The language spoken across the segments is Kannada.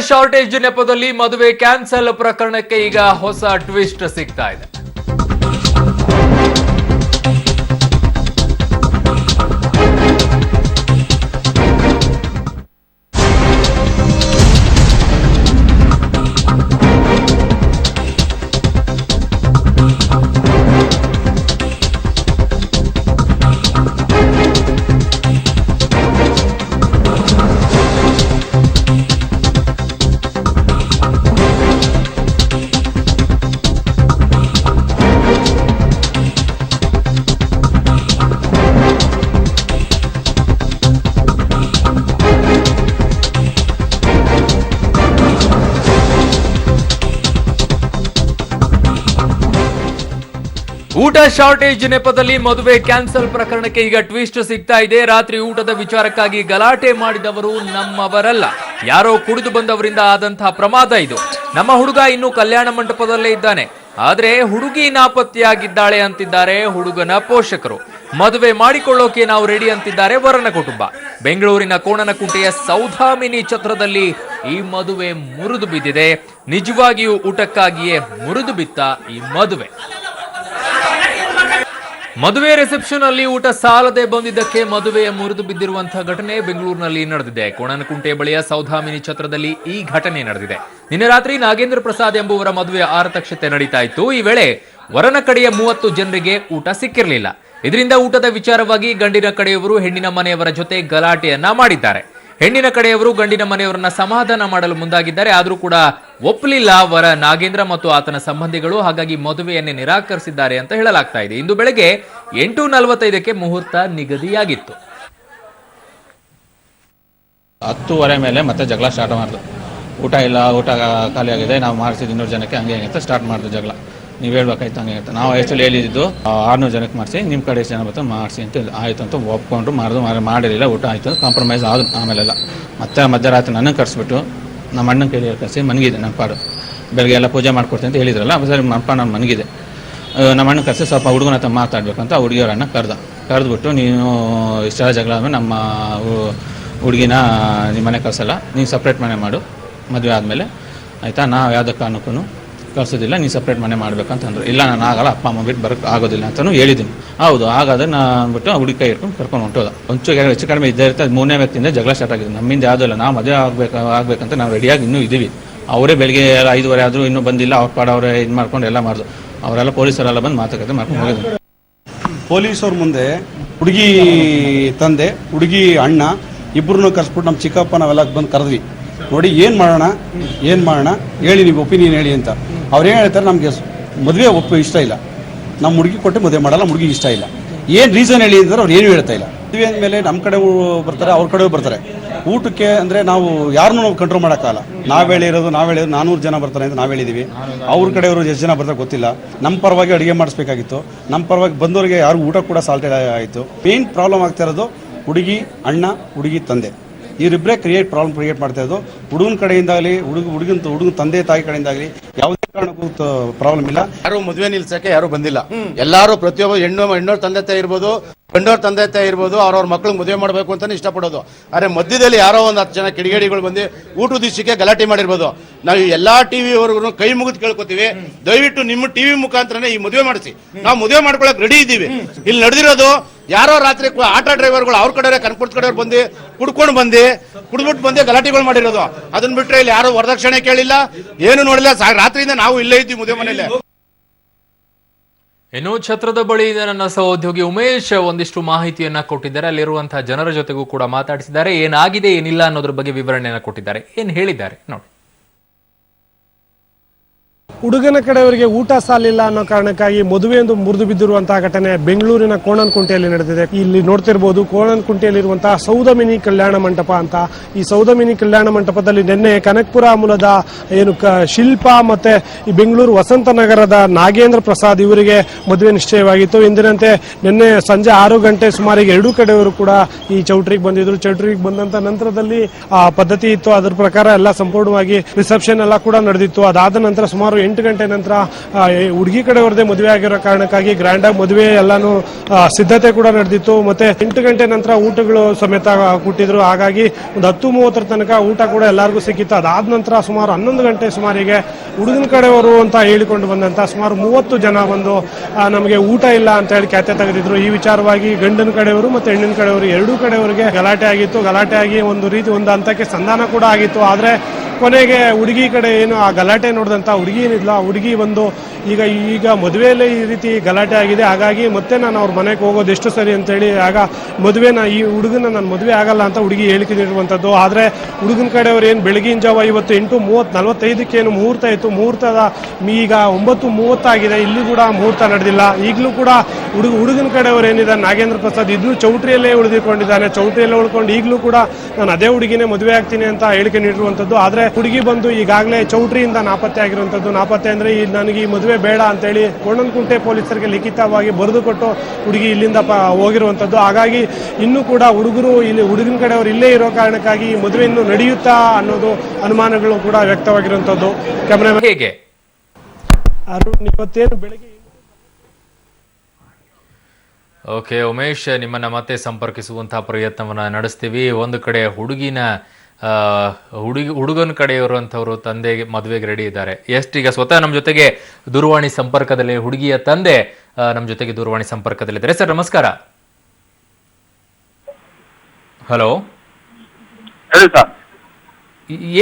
ಶಾರ್ಟೇಜ್ ನೆಪದಲ್ಲಿ ಮದುವೆ ಕ್ಯಾನ್ಸಲ್ ಪ್ರಕರಣಕ್ಕೆ ಈಗ ಹೊಸ ಟ್ವಿಸ್ಟ್ ಸಿಗ್ತಾ ಇದೆ. ಊಟ ಶಾರ್ಟೇಜ್ ನೆಪದಲ್ಲಿ ಮದುವೆ ಕ್ಯಾನ್ಸಲ್ ಪ್ರಕರಣಕ್ಕೆ ಈಗ ಟ್ವಿಸ್ಟ್ ಸಿಗ್ತಾ ಇದೆ. ರಾತ್ರಿ ಊಟದ ವಿಚಾರಕ್ಕಾಗಿ ಗಲಾಟೆ ಮಾಡಿದವರು ನಮ್ಮವರಲ್ಲ, ಯಾರೋ ಕುಡಿದು ಬಂದವರಿಂದ ಆದಂತಹ ಪ್ರಮಾದ ಇದು. ನಮ್ಮ ಹುಡುಗ ಇನ್ನು ಕಲ್ಯಾಣ ಮಂಟಪದಲ್ಲೇ ಇದ್ದಾನೆ, ಆದ್ರೆ ಹುಡುಗಿ ನಾಪತ್ತೆಯಾಗಿದ್ದಾಳೆ ಅಂತಿದ್ದಾರೆ ಹುಡುಗನ ಪೋಷಕರು. ಮದುವೆ ಮಾಡಿಕೊಳ್ಳೋಕೆ ನಾವು ರೆಡಿ ಅಂತಿದ್ದಾರೆ ವರನ ಕುಟುಂಬ. ಬೆಂಗಳೂರಿನ ಕೋಣನಕುಂಟೆಯ ಸೌಧಾಮಿನಿ ಛತ್ರದಲ್ಲಿ ಈ ಮದುವೆ ಮುರಿದು ಬಿದ್ದಿದೆ. ನಿಜವಾಗಿಯೂ ಊಟಕ್ಕಾಗಿಯೇ ಮುರಿದು ಬಿತ್ತ ಈ ಮದುವೆ ರಿಸೆಪ್ಷನ್ ಅಲ್ಲಿ ಊಟ ಸಾಲದೆ ಬಂದಿದ್ದಕ್ಕೆ ಮದುವೆಯ ಮುರಿದು ಬಿದ್ದಿರುವಂತಹ ಘಟನೆ ಬೆಂಗಳೂರಿನಲ್ಲಿ ನಡೆದಿದೆ. ಕೋಣನಕುಂಟೆ ಬಳಿಯ ಸೌಧಾಮಿನಿ ಛತ್ರದಲ್ಲಿ ಈ ಘಟನೆ ನಡೆದಿದೆ. ನಿನ್ನೆ ರಾತ್ರಿ ನಾಗೇಂದ್ರ ಪ್ರಸಾದ್ ಎಂಬುವರ ಮದುವೆಯ ಆರತಕ್ಷತೆ ನಡೀತಾ ಇತ್ತು. ಈ ವೇಳೆ ವರನ ಕಡೆಯ 30 ಜನರಿಗೆ ಊಟ ಸಿಕ್ಕಿರಲಿಲ್ಲ. ಇದರಿಂದ ಊಟದ ವಿಚಾರವಾಗಿ ಗಂಡಿನ ಕಡೆಯವರು ಹೆಣ್ಣಿನ ಮನೆಯವರ ಜೊತೆ ಗಲಾಟೆಯನ್ನ ಮಾಡಿದ್ದಾರೆ. ಹೆಣ್ಣಿನ ಕಡೆಯವರು ಗಂಡಿನ ಮನೆಯವರನ್ನ ಸಮಾಧಾನ ಮಾಡಲು ಮುಂದಾಗಿದ್ದಾರೆ. ಆದರೂ ಕೂಡ ಒಪ್ಪಲಿಲ್ಲ ವರ ನಾಗೇಂದ್ರ ಮತ್ತು ಆತನ ಸಂಬಂಧಿಗಳು. ಹಾಗಾಗಿ ಮದುವೆಯನ್ನೇ ನಿರಾಕರಿಸಿದ್ದಾರೆ ಅಂತ ಹೇಳಲಾಗ್ತಾ ಇದೆ. ಇಂದು ಬೆಳಗ್ಗೆ 8:45ಕ್ಕೆ ಮುಹೂರ್ತ ನಿಗದಿಯಾಗಿತ್ತು. 10:30 ಮೇಲೆ ಮತ್ತೆ ಜಗಳ ಸ್ಟಾರ್ಟ್ ಮಾಡಿದ್ರು. ಊಟ ಇಲ್ಲ, ಊಟ ಖಾಲಿ ಆಗಿದೆ, ನಾವು ಮಾಡಿಸಿದ್ದು 200 ಜನಕ್ಕೆ, ಹಂಗೆ ಅಂತ ಸ್ಟಾರ್ಟ್ ಮಾಡಿದ್ರು ಜಗಳ. ನೀವು ಹೇಳ್ಬೇಕಾಯ್ತು ಹಂಗೆ ಅಂತ. ನಾವು ಎಷ್ಟು ಹೇಳಿದ್ದು 600 ಜನಕ್ಕೆ ಮಾಡಿಸಿ, ನಿಮ್ಮ ಕಡೆ ಎಷ್ಟು ಜನ ಬರ್ತಾರೆ ಮಾಡಿಸಿ ಅಂತ ಆಯಿತು ಅಂತ ಒಪ್ಕೊಂಡು ಮಾಡಿರಲಿಲ್ಲ. ಊಟ ಆಯಿತು, ಕಾಂಪ್ರಮೈಸ್ ಆದ. ಆಮೇಲೆಲ್ಲ ಮತ್ತೆ ಮಧ್ಯರಾತ್ರಿ ನನಗೆ ಕರೆಸ್ಬಿಟ್ಟು ನಮ್ಮ ಅಣ್ಣನ ಕೈಲಿ ಕರೆಸಿ ಮನಗಿದೆ. ನನ್ನ ಪಾಡು ಬೆಳಗ್ಗೆ ಎಲ್ಲ ಪೂಜೆ ಮಾಡ್ಕೊಡ್ತೀನಿ ಅಂತ ಹೇಳಿದ್ರಲ್ಲ, ಸರಿ ನನ್ನಪ್ಪ ನಾನು ಮನಗಿದೆ. ನಮ್ಮ ಅಣ್ಣ ಕರೆಸಿ ಸ್ವಲ್ಪ ಹುಡುಗನ ಹತ್ರ ಮಾತಾಡ್ಬೇಕಂತ ಹುಡುಗಿಯವರನ್ನ ಕರೆದ್ಬಿಟ್ಟು, ನೀನು ಇಷ್ಟೆಲ್ಲ ಜಗಳ ಆದಮೇಲೆ ನಮ್ಮ ಹುಡುಗಿನ ನಿಮ್ಮ ಮನೆ ಕಳಿಸಲ್ಲ, ನೀನು ಸಪ್ರೇಟ್ ಮನೆ ಮಾಡು ಮದುವೆ ಆದಮೇಲೆ, ಆಯಿತಾ? ನಾವು ಯಾವುದೇ ಕಾರಣಕ್ಕೂ ಕಳಿಸೋದಿಲ್ಲ, ನೀನು ಸಪ್ರೇಟ್ ಮನೆ ಮಾಡ್ಬೇಕಂತಂದ್ರು. ಇಲ್ಲ ನಾನು ಆಗಲ್ಲ, ಅಪ್ಪ ಅಮ್ಮ ಬಿಟ್ಟು ಬರೋಕ್ಕೆ ಆಗೋದಿಲ್ಲ ಅಂತಲೂ ಹೇಳಿದ್ದೀನಿ. ಹೌದು, ಹಾಗಾದ್ರೆ ನಾನು ಅಂದ್ಬಿಟ್ಟು ಹುಡುಗಿ ಕೈ ಹಿಡ್ಕೊಂಡು ಕರ್ಕೊಂಡು ಹೊಂಟೋದ. ಒಂಚೂರು ಹೆಚ್ಚು ಕಡಿಮೆ ಇದ್ದೇ ಇರುತ್ತೆ. 3ನೇ ವ್ಯಕ್ತಿಯಿಂದ ಜಗಳ ಸ್ಟಾರ್ಟ್ ಆಗಿದೆ. ನಮ್ಮಿಂದ ಯಾವುದೂ ಇಲ್ಲ, ನಾವು ಮದುವೆ ಆಗಬೇಕಂತ ನಾವು ರೆಡಿಯಾಗಿ ಇನ್ನೂ ಇದ್ದೀವಿ. ಅವರೇ ಬೆಳಗ್ಗೆ 5:30 ಆದರೂ ಇನ್ನೂ ಬಂದಿಲ್ಲ. ಅವ್ರ ಪಾಡ ಅವರೇ ಇದು ಮಾಡ್ಕೊಂಡು ಎಲ್ಲ ಮಾಡಿದ್ರು. ಅವರೆಲ್ಲ ಪೊಲೀಸರೆಲ್ಲ ಬಂದು ಮಾತುಕತೆ ಮಾಡ್ಕೊಂಡು ಹೋಗಿದ್ರು. ಪೊಲೀಸವ್ರ ಮುಂದೆ ಹುಡುಗಿ ತಂದೆ, ಹುಡುಗಿ ಅಣ್ಣ ಇಬ್ಬರನ್ನೂ ಕರೆಸ್ಬಿಟ್ಟು ನಮ್ಮ ಚಿಕ್ಕಪ್ಪ ನಾವೆಲ್ಲ ಬಂದು ಕರೆದ್ವಿ. ನೋಡಿ ಏನು ಮಾಡೋಣ ಹೇಳಿ, ನೀವು ಒಪಿನಿಯನ್ ಹೇಳಿ ಅಂತ. ಅವ್ರು ಏನು ಹೇಳ್ತಾರೆ, ನಮಗೆ ಮದುವೆ ಇಷ್ಟ ಇಲ್ಲ, ನಮ್ಮ ಹುಡುಗಿ ಕೊಟ್ಟು ಮದುವೆ ಮಾಡಲ್ಲ, ಹುಡುಗಿ ಇಷ್ಟ ಇಲ್ಲ. ಏನು ರೀಸನ್ ಹೇಳಿ ಅಂತಾರೆ, ಅವ್ರು ಏನು ಹೇಳ್ತಾ ಇಲ್ಲ. ಮದುವೆ ಅಂದಮೇಲೆ ನಮ್ಮ ಕಡೆ ಬರ್ತಾರೆ, ಅವ್ರ ಕಡೆ ಬರ್ತಾರೆ. ಊಟಕ್ಕೆ ಅಂದರೆ ನಾವು ಯಾರನ್ನೂ ನಾವು ಕಂಟ್ರೋಲ್ ಮಾಡೋಕ್ಕಾಗಲ್ಲ. ನಾವು ಹೇಳಿರೋದು 400 ಜನ ಬರ್ತಾರೆ ಅಂತ ನಾವು ಹೇಳಿದ್ದೀವಿ. ಅವ್ರ ಕಡೆಯವರು ಎಷ್ಟು ಜನ ಬರ್ತಾರೆ ಗೊತ್ತಿಲ್ಲ. ನಮ್ಮ ಪರವಾಗಿ ಅಡುಗೆ ಮಾಡಿಸ್ಬೇಕಾಗಿತ್ತು. ನಮ್ಮ ಪರವಾಗಿ ಬಂದವರಿಗೆ ಯಾರು ಊಟ ಕೂಡ ಸಾಲ್ಟೆಡ್ ಆಯಿತು. ಮೇನ್ ಪ್ರಾಬ್ಲಮ್ ಆಗ್ತಾ ಇರೋದು ಹುಡುಗಿ ಅಣ್ಣ, ಹುಡುಗಿ ತಂದೆ, ಇವರಿಬ್ಬರೇ ಪ್ರಾಬ್ಲಮ್ ಕ್ರಿಯೇಟ್ ಮಾಡ್ತಾ ಇರೋದು. ಹುಡುಗನ ಕಡೆಯಿಂದಾಗಲಿ ಹುಡುಗನ ತಂದೆ ತಾಯಿ ಕಡೆಯಿಂದಾಗಲಿ ಯಾವುದೇ ಕಾರಣಕ್ಕೂ ಪ್ರಾಬ್ಲಮ್ ಇಲ್ಲ. ಯಾರು ಮದುವೆ ನಿಲ್ಸಕ್ಕೆ ಯಾರು ಬಂದಿಲ್ಲ. ಎಲ್ಲರೂ ಪ್ರತಿಯೊಬ್ಬ ಹೆಣ್ಣೋರ್ ತಂದೆ ತಾಯಿ ಇರ್ಬೋದು, ಗಂಡೋರ್ ತಂದೆ ತಾಯಿ ಇರ್ಬೋದು, ಅವ್ರವ್ರ ಮಕ್ಳಿಗೆ ಮದುವೆ ಮಾಡಬೇಕು ಅಂತಾನೆ ಇಷ್ಟಪಡೋದು. ಆದ್ರೆ ಮಧ್ಯದಲ್ಲಿ ಯಾರೋ ಒಂದು 10 ಜನ ಕಿಡಿಗೇಡಿಗಳು ಬಂದು ಊಟದ ದಿವಸಕ್ಕೆ ಗಲಾಟೆ ಮಾಡಿರ್ಬೋದು. ನಾವು ಎಲ್ಲಾ ಟಿವಿ ಅವ್ರಿಗೂ ಕೈ ಮುಗಿದು ಕೇಳ್ಕೊತೀವಿ, ದಯವಿಟ್ಟು ನಿಮ್ಮ ಟಿವಿ ಮುಖಾಂತರನೇ ಈ ಮದುವೆ ಮಾಡಿಸಿ. ನಾವು ಮದುವೆ ಮಾಡ್ಕೊಳಕ್ ರೆಡಿ ಇದ್ದೀವಿ. ಇಲ್ಲಿ ನಡೆದಿರೋದು ಯಾರೋ ರಾತ್ರಿ ಆಟೋ ಡ್ರೈವರ್ಗಳು ಅವ್ರ ಕಡೆ ಕನಕಪುರದ ಕಡೆಯವ್ರು ಬಂದು ಕುಡ್ಬಿಟ್ಟು ಬಂದು ಗಲಾಟೆಗಳು ಮಾಡಿರೋದು. ಅದನ್ನ ಬಿಟ್ರೆ ಇಲ್ಲಿ ಯಾರು ವರದಕ್ಷಿಣೆ ಕೇಳಿಲ್ಲ, ಏನು ನೋಡಿಲ್ಲ. ರಾತ್ರಿಯಿಂದ ನಾವು ಇಲ್ಲೇ ಇದ್ದೀವಿ ಮದುವೆ ಮನೇಲೆ. ಇನ್ನು ಛತ್ರದ ಬಳಿ ನನ್ನ ಸಹೋದ್ಯೋಗಿ ಉಮೇಶ್ ಒಂದಿಷ್ಟು ಮಾಹಿತಿಯನ್ನ ಕೊಟ್ಟಿದ್ದಾರೆ. ಅಲ್ಲಿರುವಂತಹ ಜನರ ಜೊತೆಗೂ ಕೂಡ ಮಾತಾಡಿಸಿದ್ದಾರೆ. ಏನಾಗಿದೆ ಏನಿಲ್ಲ ಅನ್ನೋದ್ರ ಬಗ್ಗೆ ವಿವರಣೆಯನ್ನ ಕೊಟ್ಟಿದ್ದಾರೆ. ಏನ್ ಹೇಳಿದ್ದಾರೆ ನೋಡಿ. ಹುಡುಗನ ಕಡೆಯವರಿಗೆ ಊಟ ಸಾಲಿಲ್ಲ ಅನ್ನೋ ಕಾರಣಕ್ಕಾಗಿ ಮದುವೆಯೊಂದು ಮುರಿದು ಬಿದ್ದಿರುವಂತಹ ಘಟನೆ ಬೆಂಗಳೂರಿನ ಕೋಣನಕುಂಟೆಯಲ್ಲಿ ನಡೆದಿದೆ. ಇಲ್ಲಿ ನೋಡ್ತಿರ್ಬೋದು, ಕೋಣನಕುಂಟೆಯಲ್ಲಿರುವಂತಹ ಸೌಧಮಿನಿ ಕಲ್ಯಾಣ ಮಂಟಪ ಅಂತ. ಈ ಸೌಧಮಿನಿ ಕಲ್ಯಾಣ ಮಂಟಪದಲ್ಲಿ ನಿನ್ನೆ ಕನಕಪುರ ಮೂಲದ ಶಿಲ್ಪ ಮತ್ತೆ ಈ ಬೆಂಗಳೂರು ವಸಂತ ನಗರದ ನಾಗೇಂದ್ರ ಪ್ರಸಾದ್ ಇವರಿಗೆ ಮದುವೆ ನಿಶ್ಚಯವಾಗಿತ್ತು. ಎಂದಿನಂತೆ ನಿನ್ನೆ ಸಂಜೆ 6 ಗಂಟೆ ಸುಮಾರಿಗೆ 2 ಕಡೆಯವರು ಕೂಡ ಈ ಚೌಟ್ರಿಗೆ ಬಂದಿದ್ರು. ಚೌಟ್ರಿಗೆ ಬಂದಂತ ನಂತರದಲ್ಲಿ ಪದ್ಧತಿ ಇತ್ತು, ಅದರ ಪ್ರಕಾರ ಎಲ್ಲ ಸಂಪೂರ್ಣವಾಗಿ ರಿಸೆಪ್ಷನ್ ಎಲ್ಲ ಕೂಡ ನಡೆದಿತ್ತು. ಅದಾದ ನಂತರ ಸುಮಾರು 8 ಗಂಟೆ ನಂತರ ಹುಡುಗಿ ಕಡೆಯವ್ರದೇ ಮದುವೆ ಆಗಿರೋ ಕಾರಣಕ್ಕಾಗಿ ಗ್ರ್ಯಾಂಡ್ ಆಗಿ ಮದುವೆ ಎಲ್ಲಾನು ಸಿದ್ಧತೆ ಕೂಡ ನಡೆದಿತ್ತು. ಮತ್ತೆ 8 ಗಂಟೆ ನಂತರ ಊಟಗಳು ಸಮೇತ ಕೊಟ್ಟಿದ್ರು. ಹಾಗಾಗಿ ಒಂದು 10:30 ತನಕ ಊಟ ಕೂಡ ಎಲ್ಲರಿಗೂ ಸಿಕ್ಕಿತ್ತು. ಅದಾದ ನಂತರ ಸುಮಾರು 11 ಗಂಟೆ ಸುಮಾರಿಗೆ ಹುಡುಗನ ಕಡೆಯವರು ಅಂತ ಹೇಳಿಕೊಂಡು ಬಂದಂತ ಸುಮಾರು 30 ಜನ ಬಂದು ನಮಗೆ ಊಟ ಇಲ್ಲ ಅಂತ ಹೇಳಿ ಖ್ಯಾತೆ ತೆಗೆದಿದ್ರು. ಈ ವಿಚಾರವಾಗಿ ಗಂಡನ ಕಡೆಯವರು ಮತ್ತೆ ಹೆಣ್ಣಿನ ಕಡೆಯವರು ಎರಡೂ ಕಡೆಯವರಿಗೆ ಗಲಾಟೆ ಆಗಿತ್ತು. ಗಲಾಟೆ ಆಗಿ ಒಂದು ಹಂತಕ್ಕೆ ಸಂಧಾನ ಕೂಡ ಆಗಿತ್ತು. ಆದ್ರೆ ಕೊನೆಗೆ ಹುಡುಗಿ ಕಡೆ ಏನು ಆ ಗಲಾಟೆ ನೋಡಿದಂತ ಹುಡುಗಿ ಏನಿಲ್ಲ, ಹುಡುಗಿ ಬಂದು ಈಗ ಮದುವೆಯಲ್ಲೇ ಈ ರೀತಿ ಗಲಾಟೆ ಆಗಿದೆ, ಹಾಗಾಗಿ ಮತ್ತೆ ನಾನು ಅವ್ರ ಮನೆಗೆ ಹೋಗೋದು ಎಷ್ಟು ಸರಿ ಅಂತೇಳಿ ಆಗ ಮದುವೆನ ಈ ಹುಡುಗನ ನಾನು ಮದುವೆ ಆಗಲ್ಲ ಅಂತ ಹುಡುಗಿ ಹೇಳಿಕೆ ನೀಡುವಂಥದ್ದು. ಆದರೆ ಹುಡುಗನ ಕಡೆಯವರು ಏನು ಬೆಳಗಿನ ಜಾವ ಇವತ್ತು 8:45 ಏನು ಮುಹೂರ್ತ ಇತ್ತು, ಮುಹೂರ್ತದ ಈಗ 9:30 ಆಗಿದೆ, ಇಲ್ಲಿ ಕೂಡ ಮುಹೂರ್ತ ನಡೆದಿಲ್ಲ. ಈಗಲೂ ಕೂಡ ಹುಡುಗನ ಕಡೆಯವರು ಏನಿದೆ ನಾಗೇಂದ್ರ ಪ್ರಸಾದ್ ಇದನ್ನು ಚೌಟ್ರಿಯಲ್ಲೇ ಉಳಿದುಕೊಂಡಿದ್ದಾನೆ. ಚೌಟ್ರಿಯಲ್ಲೇ ಉಳ್ಕೊಂಡು ಈಗಲೂ ಕೂಡ ನಾನು ಅದೇ ಹುಡುಗಿನೇ ಮದುವೆ ಆಗ್ತೀನಿ ಅಂತ ಹೇಳಿಕೆ ನೀಡಿರುವಂಥದ್ದು. ಆದರೆ ಹುಡುಗಿ ಬಂದು ಈಗಾಗಲೇ ಚೌಟ್ರಿಯಿಂದ ನಾಪತ್ತೆ ಆಗಿರುವಂಥದ್ದು. ನಾಪತ್ತೆ ಅಂದರೆ ನನಗೆ ಈ ಮದುವೆ ಬೇಡ ಅಂತೇಳಿ ಕೋಣನಕುಂಟೆ ಪೊಲೀಸರಿಗೆ ಲಿಖಿತವಾಗಿ ಬರೆದು ಕೊಟ್ಟು ಹುಡುಗಿ ಇಲ್ಲಿಂದ ಹೋಗಿರುವಂಥದ್ದು. ಹಾಗಾಗಿ ಇನ್ನೂ ಕೂಡ ಹುಡುಗನ ಕಡೆಯವರು ಇಲ್ಲೇ ಇರೋ ಕಾರಣಕ್ಕಾಗಿ ಈ ಮದುವೆ ಇನ್ನೂ ನಡೆಯುತ್ತಾ ಅನ್ನೋದು ಅನುಮಾನಗಳು ಕೂಡ ವ್ಯಕ್ತವಾಗಿರುವಂಥದ್ದು. ಕ್ಯಾಮರಾಮನ್ ಹೇಗೆ ಅರುಣ್, ಇವತ್ತೇನು ಬೆಳಗ್ಗೆ ಓಕೆ ಉಮೇಶ್, ನಿಮ್ಮನ್ನ ಮತ್ತೆ ಸಂಪರ್ಕಿಸುವಂತಹ ಪ್ರಯತ್ನವನ್ನ ನಡೆಸ್ತೀವಿ. ಒಂದು ಕಡೆ ಹುಡುಗನ ಕಡೆಯವರು ಅಂತವರು ತಂದೆಗೆ ಮದುವೆಗೆ ರೆಡಿ ಇದ್ದಾರೆ. ಈಗ ಸ್ವತಃ ನಮ್ಮ ಜೊತೆಗೆ ದೂರವಾಣಿ ಸಂಪರ್ಕದಲ್ಲಿ ಹುಡುಗಿಯ ತಂದೆ ನಮ್ಮ ಜೊತೆಗೆ ದೂರವಾಣಿ ಸಂಪರ್ಕದಲ್ಲಿದ್ದಾರೆ. ಸರ್ ನಮಸ್ಕಾರ. ಹಲೋ, ಹೇಳಿ ಸರ್.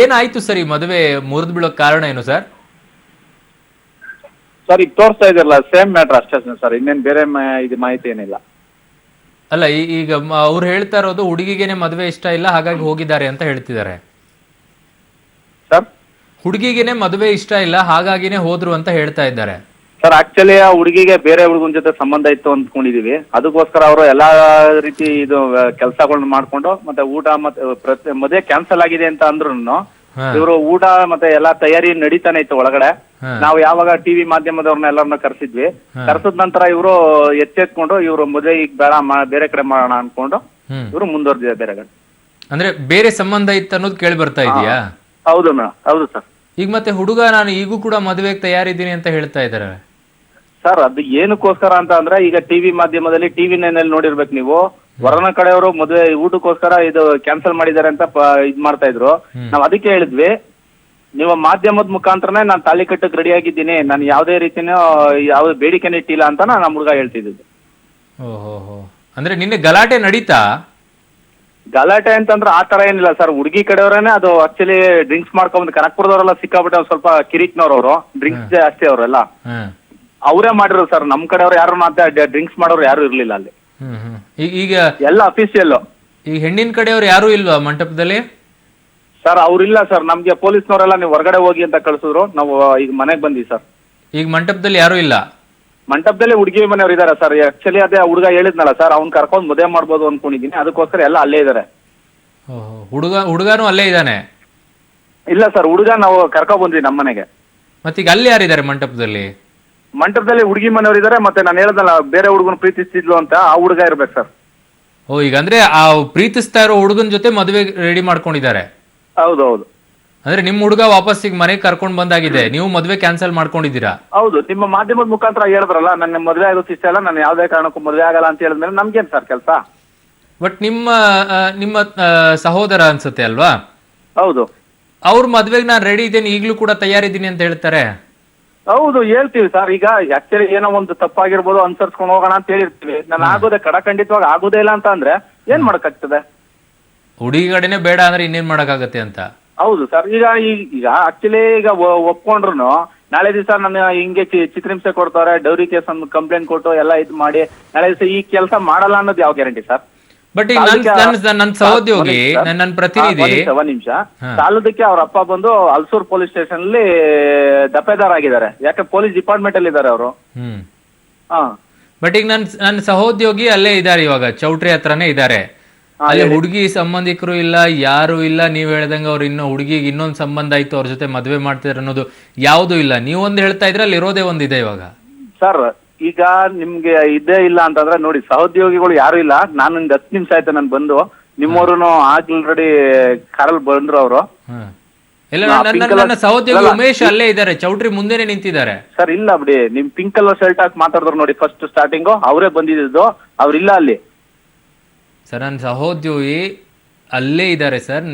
ಏನಾಯ್ತು ಸರ್ ಈ ಮದುವೆ ಮುರಿದು ಬೀಳೋ ಕಾರಣ ಏನು ಸರ್? ಸರ್ ಈಗ ತೋರಿಸ್ತಾ ಇದ್ರಲ್ಲ, ಸೇಮ್ ಮ್ಯಾಟ್ರ್ ಅಷ್ಟೇ ಸರ್, ಇನ್ನೇನು ಬೇರೆ ಇದು ಮಾಹಿತಿ ಏನಿಲ್ಲ. ಅಲ್ಲ, ಈಗ ಅವ್ರು ಹೇಳ್ತಾ ಇರೋದು ಹುಡುಗಿಗೆನೆ ಮದುವೆ ಇಷ್ಟ ಇಲ್ಲ ಹಾಗಾಗಿ ಹೋಗಿದ್ದಾರೆ ಅಂತ ಹೇಳ್ತಿದ್ದಾರೆ ಸರ್. ಹುಡುಗಿಗೆನೆ ಮದುವೆ ಇಷ್ಟ ಇಲ್ಲ ಹಾಗಾಗಿನೇ ಹೋದ್ರು ಅಂತ ಹೇಳ್ತಾ ಇದ್ದಾರೆ ಸರ್. ಆಕ್ಚುಲಿ ಆ ಹುಡುಗಿಗೆ ಬೇರೆ ಹುಡುಗನ ಜೊತೆ ಸಂಬಂಧ ಇತ್ತು ಅಂದ್ಕೊಂಡಿದೀವಿ. ಅದಕ್ಕೋಸ್ಕರ ಅವರು ಎಲ್ಲಾ ರೀತಿ ಇದು ಕೆಲಸಗಳನ್ನ ಮಾಡ್ಕೊಂಡು ಮತ್ತೆ ಊಟ ಮತ್ತೆ ಮದುವೆ ಕ್ಯಾನ್ಸಲ್ ಆಗಿದೆ ಅಂತ ಅಂದ್ರು ಇವರು ಊಟ ಮತ್ತೆ ಎಲ್ಲಾ ತಯಾರಿ ನಡೀತಾನೆ ಇತ್ತು ಒಳಗಡೆ. ನಾವು ಯಾವಾಗ ಟಿವಿ ಮಾಧ್ಯಮದವ್ರನ್ನ ಎಲ್ಲರನ್ನ ಕರ್ಸಿದ್ವಿ. ಕರ್ಸದ ನಂತರ ಇವರು ಎಚ್ಚೆತ್ಕೊಂಡು ಇವರು ಮದುವೆ ಈಗ ಬೇರೆ ಕಡೆ ಮಾಡೋಣ ಅನ್ಕೊಂಡು ಇವರು ಮುಂದುವರೆದಿದೆ ಬೇರೆ ಕಡೆ. ಅಂದ್ರೆ ಬೇರೆ ಸಂಬಂಧ ಇತ್ತು ಅನ್ನೋದು ಕೇಳಿ ಬರ್ತಾ ಇದೆಯಾ? ಹೌದು ಹೌದು ಸರ್. ಈಗ ಮತ್ತೆ ಹುಡುಗ ನಾನು ಈಗೂ ಕೂಡ ಮದುವೆಗೆ ತಯಾರಿದ್ದೀನಿ ಅಂತ ಹೇಳ್ತಾ ಇದ್ದಾರೆ ಸರ್. ಅದು ಏನಕ್ಕೋಸ್ಕರ ಅಂತ ಅಂದ್ರೆ ಈಗ ಟಿವಿ ಮಾಧ್ಯಮದಲ್ಲಿ ಟಿವಿ ನೈನಲ್ಲಿ ನೋಡಿರ್ಬೇಕು ನೀವು, ವರನ ಕಡೆಯವರು ಮದುವೆ ಊಟಕ್ಕೋಸ್ಕರ ಇದು ಕ್ಯಾನ್ಸಲ್ ಮಾಡಿದ್ದಾರೆ ಅಂತ ಇದ್ ಮಾಡ್ತಾ ಇದ್ರು. ನಾವ್ ಅದಕ್ಕೆ ಹೇಳಿದ್ವಿ, ನೀವು ಮಾಧ್ಯಮದ ಮುಖಾಂತರನೇ ನಾನು ತಾಳಿ ಕಟ್ಟಕ್ ರೆಡಿ ಆಗಿದ್ದೀನಿ, ನಾನು ಯಾವುದೇ ರೀತಿನ ಯಾವ ಬೇಡಿಕೆನ ಇಟ್ಟಿಲ್ಲ ಅಂತ ನಮ್ಮ ಹುಡುಗ ಹೇಳ್ತಿದ್ದು. ಓಹೋ, ಅಂದ್ರೆ ನಿನ್ನೆ ಗಲಾಟೆ ನಡೀತಾ? ಗಲಾಟೆ ಅಂತಂದ್ರೆ ಆ ತರ ಏನಿಲ್ಲ ಸರ್. ಹುಡುಗಿ ಕಡೆಯವರೇನೆ ಅದು ಆಕ್ಚುಲಿ ಡ್ರಿಂಕ್ಸ್ ಮಾಡ್ಕೊಂಡ್ ಕನಕ್ಪುರದವರೆಲ್ಲ ಸಿಕ್ಕಾಬಿಟ್ಟೆ ಸ್ವಲ್ಪ ಕಿರಿಕ್ನವ್ರವ್ರು, ಡ್ರಿಂಕ್ಸ್ ಜಾಸ್ತಿ ಅವರೆಲ್ಲ ಅವರೇ ಮಾಡಿರೋದು ಸರ್. ನಮ್ ಕಡೆಯವ್ರು ಯಾರು ಮತ್ತೆ ಡ್ರಿಂಕ್ಸ್ ಮಾಡೋರು ಯಾರು ಇರ್ಲಿಲ್ಲ ಅಲ್ಲಿ. ಈಗ ಎಲ್ಲ ಅಫಿಷಿಯಲ್. ಈಗ ಹೆಣ್ಣಿನ ಕಡೆಯವ್ರು ಯಾರು ಇಲ್ವಾ ಮಂಟಪದಲ್ಲಿ? ಸರ್ ಅವ್ರಿಲ್ಲ ಸರ್. ನಮ್ಗೆ ಪೊಲೀಸ್ನವರೆಲ್ಲ ನೀವು ಹೊರಗಡೆ ಹೋಗಿ ಅಂತ ಕಳ್ಸಿದ್ರು. ನಾವು ಈಗ ಮನೆಗೆ ಬಂದ್ವಿ ಸರ್. ಈಗ ಮಂಟಪದಲ್ಲಿ ಯಾರು ಇಲ್ಲ? ಮಂಟಪದಲ್ಲಿ ಹುಡುಗಿ ಮನೆಯವ್ರು ಇದಾರೆ ಸರ್. ಆಕ್ಚುಲಿ ಅದೇ ಹುಡುಗ ಹೇಳಿದ್ನಲ್ಲ ಸರ್, ಅವ್ನ್ ಕರ್ಕೊಂಡ್ ಮದುವೆ ಮಾಡ್ಬೋದು ಅನ್ಕೊಂಡಿದೀನಿ. ಅದಕ್ಕೋಸ್ಕರ ಎಲ್ಲ ಅಲ್ಲೇ ಇದಾರೆ. ಹುಡುಗನು ಅಲ್ಲೇ ಇದ್ದಾನೆ? ಇಲ್ಲ ಸರ್, ಹುಡುಗ ನಾವು ಕರ್ಕೊಂಡ್ ಬಂದ್ವಿ ನಮ್ಮ ಮನೆಗೆ. ಮತ್ತೀಗ ಅಲ್ಲಿ ಯಾರಿದ್ದಾರೆ ಮಂಟಪದಲ್ಲಿ? ಮಂಟಪದಲ್ಲಿ ಹುಡುಗಿ ಮನೆಯವ್ರು ಇದಾರೆ. ಮತ್ತೆ ನಾನು ಹೇಳ್ದಲ್ಲ ಬೇರೆ ಹುಡುಗನ ಪ್ರೀತಿಸ್ತಿದ್ಲು ಅಂತ, ಆ ಹುಡುಗ ಇರ್ಬೇಕು ಸರ್. ಈಗ ಅಂದ್ರೆ ಆ ಪ್ರೀತಿಸ್ತಾ ಇರೋ ಹುಡುಗನ ಜೊತೆ ಮದುವೆ ರೆಡಿ ಮಾಡ್ಕೊಂಡಿದ್ದಾರೆ? ಹೌದೌದು. ಅಂದ್ರೆ ನಿಮ್ ಹುಡುಗ ವಾಪಸ್ ಈಗ ಮನೆಗೆ ಕರ್ಕೊಂಡ್ ಬಂದಾಗಿದೆ, ನೀವು ಮದುವೆ ಕ್ಯಾನ್ಸಲ್ ಮಾಡ್ಕೊಂಡಿದ್ದೀರಾ? ಹೌದು. ನಿಮ್ಮ ಮಾಧ್ಯಮದ ಮುಖಾಂತರ ಹೇಳಿದ್ರಲ್ಲ, ನನ್ನ ಮದುವೆ ಆಗೋದು ಇಷ್ಟ ಇಲ್ಲ, ನಾನು ಯಾವ್ದೇ ಕಾರಣಕ್ಕೂ ಮದುವೆ ಆಗಲ್ಲ ಅಂತ ಹೇಳಿದ್ಮೇಲೆ ನಮ್ಗೇನ್ ಸರ್ ಕೆಲಸ? ಬಟ್ ನಿಮ್ಮ ಸಹೋದರ ಅನ್ಸುತ್ತೆ ಅಲ್ವಾ? ಹೌದು. ಅವ್ರ ಮದ್ವೆಗೆ ನಾನು ರೆಡಿ ಇದ್ದೇನೆ, ಈಗಲೂ ಕೂಡ ತಯಾರಿದ್ದೀನಿ ಅಂತ ಹೇಳ್ತಾರೆ. ಹೌದು, ಹೇಳ್ತೀವಿ ಸರ್. ಈಗ ಆಕ್ಚುಲಿ ಏನೋ ಒಂದು ತಪ್ಪಾಗಿರ್ಬೋದು, ಅನುಸರಿಸ್ಕೊಂಡು ಹೋಗೋಣ ಅಂತ ಹೇಳಿರ್ತೀವಿ. ನಾನು ಆಗೋದೇ ಖಂಡಿತವಾಗಿ ಆಗೋದೇ ಇಲ್ಲ ಅಂತ ಅಂದ್ರೆ ಏನ್ ಮಾಡಕ್ಕಾಗ್ತದೆ? ಹುಡುಗಿ ಕಡೆನೆ ಬೇಡ ಅಂದ್ರೆ ಇನ್ನೇನ್ ಮಾಡಕ್ಕಾಗತ್ತೆ ಅಂತ. ಹೌದು ಸರ್. ಈಗ ಆಕ್ಚುಲಿ ಈಗ ಒಪ್ಕೊಂಡ್ರು ನಾಳೆ ದಿವಸ ನನ್ನ ಹಿಂಗೆ ಚಿತ್ರಹಿಂಸೆ ಕೊಡ್ತಾರೆ, ಡೌರಿ ಕೇಸ್ ಒಂದು ಕಂಪ್ಲೇಂಟ್ ಕೊಟ್ಟು ಎಲ್ಲ ಇದ್ ಮಾಡಿ ನಾಳೆ ದಿವಸ ಈ ಕೆಲಸ ಮಾಡಲ್ಲ ಅನ್ನೋದು ಯಾವ ಗ್ಯಾರಂಟಿ ಸರ್? ಬಟ್ ಈಗ ನನ್ನ ಸಹೋದ್ಯೋಗಿ ನನ್ನ ಪ್ರತಿನಿಧಿ ಒಂದ್ ನಿಮಿಷ ಸಾಲದಕ್ಕೆ ಅವ್ರ ಅಪ್ಪ ಬಂದು ಹಲ್ಸೂರ್ ಪೊಲೀಸ್ ಸ್ಟೇಷನ್ ಅಲ್ಲಿ ದಫೇದಾರ್ ಆಗಿದ್ದಾರೆ. ಯಾಕೆ ಪೊಲೀಸ್ ಡಿಪಾರ್ಟ್ಮೆಂಟ್ ಅಲ್ಲಿ ಇದ್ದಾರೆ ಅವರು. ಬಟ್ ಈಗ ನನ್ನ ಸಹೋದ್ಯೋಗಿ ಅಲ್ಲೇ ಇದ್ದಾರೆ, ಇವಾಗ ಚೌಟ್ರಿ ಹತ್ರನೇ ಇದ್ದಾರೆ. ಅಲ್ಲಿ ಹುಡುಗಿ ಸಂಬಂಧಿಕರು ಇಲ್ಲ, ಯಾರು ಇಲ್ಲ. ನೀವ್ ಹೇಳ್ದಂಗ ಅವ್ರು ಇನ್ನೂ ಹುಡುಗಿಗೆ ಇನ್ನೊಂದು ಸಂಬಂಧ ಆಯ್ತು, ಅವ್ರ ಜೊತೆ ಮದ್ವೆ ಮಾಡ್ತಿದಾರೆ ಅನ್ನೋದು ಯಾವ್ದು ಇಲ್ಲ. ನೀವೊಂದು ಹೇಳ್ತಾ ಇದ್ರೆ ಅಲ್ಲಿ ಇರೋದೇ ಒಂದಿದೆ ಇವಾಗ ಸರ್. ಈಗ ನಿಮ್ಗೆ ಇದೇ ಇಲ್ಲ ಅಂತಂದ್ರೆ ನೋಡಿ, ಸಹೋದ್ಯೋಗಿಗಳು ಯಾರು ಇಲ್ಲ. ನಾನು 10 ನಿಮಿಷ ಆಯ್ತು ನಾನು ಬಂದು. ನಿಮ್ಮವ್ರು ಆಲ್ರೆಡಿ ಕಾರಲ್ಲಿ ಬಂದ್ರು ಅವರು. ಇಲ್ಲ ಹಾ, ನನ್ನ pink ನನ್ನ colour- ಸಹೋದ್ಯೋಗಿ ಅಲ್ಲ, ಉಮೇಶ್ ಅಲ್ಲೇ ಇದ್ದಾರೆ, ಚೌಟ್ರಿ ಮುಂದೆನೆ ನಿಂತಿದ್ದಾರೆ. ಸರ್ ಇಲ್ಲ ಬಿಡಿ, ನಿಮ್ ಪಿಂಕ್ ಕಲರ್ ಶರ್ಟ್ ಹಾಕಿ ಮಾತಾಡಿದ್ರು ನೋಡಿ ಫಸ್ಟ್ ಸ್ಟಾರ್ಟಿಂಗು, ಅವರೇ ಬಂದಿದ್ದು, ಅವ್ರಿಲ್ಲ ಅಲ್ಲಿ. ಸರ್ ನನ್ನ ಸಹೋದ್ಯೋಗಿ ಅಲ್ಲೇ ಇದ್ದಾರೆ ಸರ್,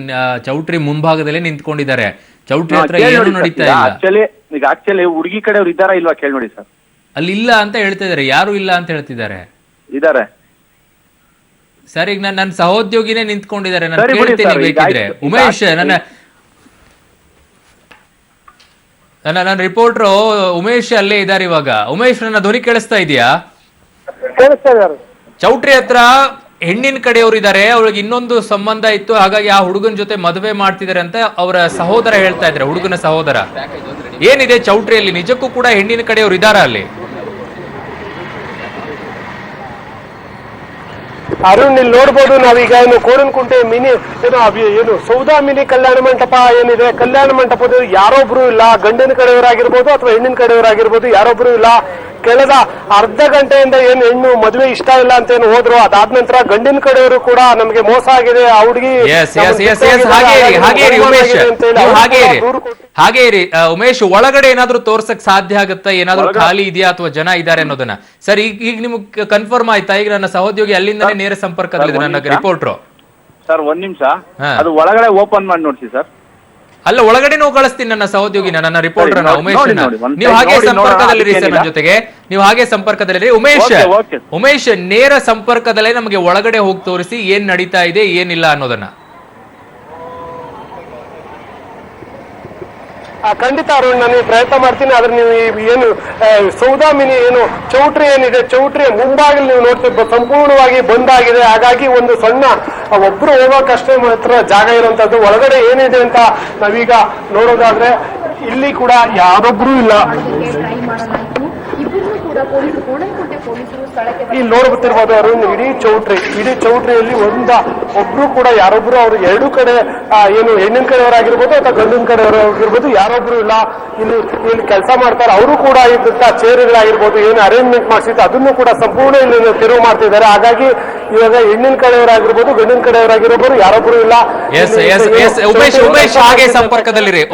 ಚೌಟ್ರಿ ಮುಂಭಾಗದಲ್ಲೇ ನಿಂತ್ಕೊಂಡಿದ್ದಾರೆ. ಚೌಟ್ರಿ ಹತ್ರ ಏನು ನಡೀತಾ ಇಲ್ಲ. ಆಕ್ಚುಲಿ ಹುಡುಗಿ ಕಡೆಯವ್ರು ಇದ್ದಾರಾ ಇಲ್ವಾ ಕೇಳಿ ನೋಡಿ ಸರ್. ಅಲ್ಲಿ ಇಲ್ಲ ಅಂತ ಹೇಳ್ತಾ ಇದಾರೆ, ಯಾರು ಇಲ್ಲ ಅಂತ ಹೇಳ್ತಿದ್ದಾರೆ. ಇದಾರೆ ಸರ್ ಈಗ ನನ್ನ ಸಹೋದ್ಯೋಗಿನೇ ನಿಂತ್ಕೊಂಡಿದ್ದಾರೆ, ನಾನು ಸರಿ ಬಿಡಿ ಕೇಳ್ತೀನಿ ಸರ್, ಈಗ ಬೇಕಿದ್ರೆ. ಆಯ್ತು, ಉಮೇಶ್ ನನ್ನ ರಿಪೋರ್ಟರ್ ಉಮೇಶ್ ಅಲ್ಲೇ ಇದ್ದಾರೆ ಇವಾಗ. ಉಮೇಶ್ ನನ್ನ ಧ್ವನಿ ಕೇಳಿಸ್ತಾ ಇದೆಯಾ? ಚೌಟ್ರಿ ಹತ್ರ ಹೆಣ್ಣಿನ ಕಡೆಯವರು ಇದ್ದಾರೆ, ಅವಳಿಗೆ ಇನ್ನೊಂದು ಸಂಬಂಧ ಇತ್ತು, ಹಾಗಾಗಿ ಆ ಹುಡುಗನ ಜೊತೆ ಮದುವೆ ಮಾಡ್ತಿದ್ದಾರೆ ಅಂತ ಅವರ ಸಹೋದರ ಹೇಳ್ತಾ ಇದ್ದಾರೆ, ಹುಡುಗನ ಸಹೋದರ. ಏನಿದೆ ಚೌಟ್ರಿಯಲ್ಲಿ, ನಿಜಕ್ಕೂ ಕೂಡ ಹೆಣ್ಣಿನ ಕಡೆಯವರು ಇದ್ದಾರಾ ಅಲ್ಲಿ? ಅರುಣ್, ಇಲ್ಲಿ ನೋಡ್ಬೋದು ನಾವೀಗ ಏನು ಕೋಣನಕುಂಟೆ ಮಿನಿ ಏನು ಸೌದಾ ಮಿನಿ ಕಲ್ಯಾಣ ಮಂಟಪ ಏನಿದೆ, ಕಲ್ಯಾಣ ಮಂಟಪದ ಯಾರೊಬ್ರು ಇಲ್ಲ, ಗಂಡಿನ ಕಡೆಯವರಾಗಿರ್ಬೋದು ಅಥವಾ ಹೆಣ್ಣಿನ ಕಡೆಯವರಾಗಿರ್ಬೋದು, ಯಾರೊಬ್ರು ಇಲ್ಲ. ಕಳೆದ ಅರ್ಧ ಗಂಟೆಯಿಂದ ಏನು ಹೆಣ್ಣು ಮದುವೆ ಇಷ್ಟ ಇಲ್ಲ ಅಂತ ಏನು ಹೋದ್ರು, ಅದಾದ ನಂತರ ಗಂಡಿನ ಕಡೆಯವರು ಕೂಡ ನಮಗೆ ಮೋಸ ಆಗಿದೆ, ಆ ಹುಡುಗಿ ಹಾಗೆ ಇರಿ ಉಮೇಶ್. ಒಳಗಡೆ ಏನಾದ್ರೂ ತೋರ್ಸಕ್ ಸಾಧ್ಯ ಆಗುತ್ತಾ, ಏನಾದ್ರೂ ಖಾಲಿ ಇದೆಯಾ ಅಥವಾ ಜನ ಇದ್ದಾರೆ ಅನ್ನೋದನ್ನ? ಸರ್ ಈಗ ನಿಮ್ಗೆ ಕನ್ಫರ್ಮ್ ಆಯ್ತಾ? ಈಗ ನನ್ನ ಸಹೋದ್ಯೋಗಿ ಅಲ್ಲಿಂದನೇ ನೇರ ಸಂಪರ್ಕದಲ್ಲಿದೆ, ನನ್ನ ರಿಪೋರ್ಟ್ರು. ಸರ್ ಒಂದ್ ನಿಮಿಷ, ಅದು ಒಳಗಡೆ ಓಪನ್ ಮಾಡಿ ನೋಡ್ಸಿ ಸರ್. ಅಲ್ಲ, ಒಳಗಡೆ ನಾವು ಕಳಿಸ್ತೀನಿ ನನ್ನ ಸಹೋದ್ಯೋಗಿನ, ನನ್ನ ರಿಪೋರ್ಟರ್ ಉಮೇಶ್. ನೀವು ಹಾಗೆ ಸಂಪರ್ಕದಲ್ಲಿರಿ ಸರ್ ನನ್ನ ಜೊತೆಗೆ, ನೀವು ಹಾಗೆ ಸಂಪರ್ಕದಲ್ಲಿರಿ. ಉಮೇಶ್ ನೇರ ಸಂಪರ್ಕದಲ್ಲೇ ನಮಗೆ ಒಳಗಡೆ ಹೋಗಿ ತೋರಿಸಿ ಏನ್ ನಡೀತಾ ಇದೆ ಏನಿಲ್ಲ ಅನ್ನೋದನ್ನ. ಖಂಡಿತ ಅರುಣ್, ನಾನು ಪ್ರಯತ್ನ ಮಾಡ್ತೀನಿ. ಆದ್ರೆ ನೀವು ಏನು ಸೌದಾ ಮಿನಿ ಏನು ಚೌಟ್ರಿ ಏನಿದೆ, ಚೌಟ್ರಿಯ ಮುಂಭಾಗಲ್ಲಿ ನೀವು ನೋಡ್ತಿರ್ಬೋದು ಸಂಪೂರ್ಣವಾಗಿ ಬಂದಾಗಿದೆ. ಹಾಗಾಗಿ ಒಂದು ಸಣ್ಣ ಒಬ್ರು ಹೋಗೋಕಷ್ಟೇ ಮಾತ್ರ ಜಾಗ ಇರುವಂತದ್ದು. ಒಳಗಡೆ ಏನಿದೆ ಅಂತ ನಾವೀಗ ನೋಡೋದಾದ್ರೆ ಇಲ್ಲಿ ಕೂಡ ಯಾರೊಬ್ರು ಇಲ್ಲ. ಇಲ್ಲಿ ನೋಡ್ಬಿಟ್ಟಿರ್ಬೋದು ಅರುಣ್, ಇಡೀ ಚೌಟ್ರಿಯಲ್ಲಿ ಒಬ್ರು ಕೂಡ ಯಾರೊಬ್ರು ಅವ್ರು ಎರಡು ಕಡೆ ಏನು ಹೆಣ್ಣಿನ ಕಡೆಯವರಾಗಿರ್ಬೋದು ಅಥವಾ ಗಂಡಿನ ಕಡೆಯವರಾಗಿರ್ಬೋದು ಯಾರೊಬ್ರು ಇಲ್ಲ. ಇಲ್ಲಿ ಕೆಲಸ ಮಾಡ್ತಾರೆ, ಅವರು ಕೂಡ ಇದ್ದಂತ ಚೇರ್ಗಳಾಗಿರ್ಬೋದು ಏನು ಅರೇಂಜ್ಮೆಂಟ್ ಮಾಡಿಸಿದ್ದು ಅದನ್ನು ಕೂಡ ಸಂಪೂರ್ಣ ಇಲ್ಲಿ ತೆರವು ಮಾಡ್ತಿದ್ದಾರೆ. ಹಾಗಾಗಿ ಇವಾಗ ಹೆಣ್ಣಿನ ಕಡೆಯವರಾಗಿರ್ಬೋದು ಗಂಡಿನ ಕಡೆಯವರಾಗಿರ್ಬೋದು ಯಾರೊಬ್ರು ಇಲ್ಲ.